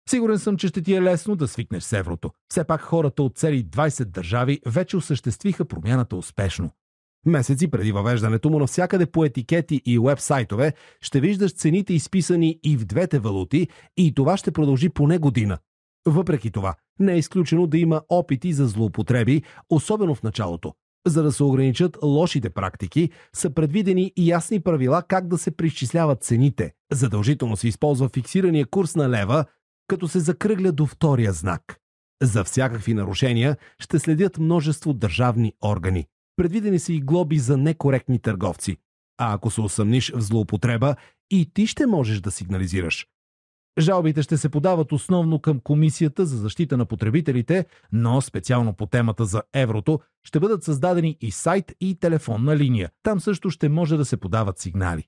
Сигурен съм, че ще ти е лесно да свикнеш с еврото. Все пак хората от цели 20 държави вече осъществиха промяната успешно. Месеци преди въвеждането му навсякъде по етикети и уебсайтове ще виждаш цените изписани и в двете валути и това ще продължи поне година. Въпреки това, не е изключено да има опити за злоупотреби, особено в началото. За да се ограничат лошите практики, са предвидени и ясни правила как да се преизчисляват цените. Задължително се използва фиксирания курс на лева, като се закръгля до втория знак. За всякакви нарушения ще следят множество държавни органи. Предвидени са и глоби за некоректни търговци. А ако се усъмниш в злоупотреба, и ти ще можеш да сигнализираш. Жалбите ще се подават основно към Комисията за защита на потребителите, но специално по темата за еврото ще бъдат създадени и сайт и телефонна линия. Там също ще може да се подават сигнали.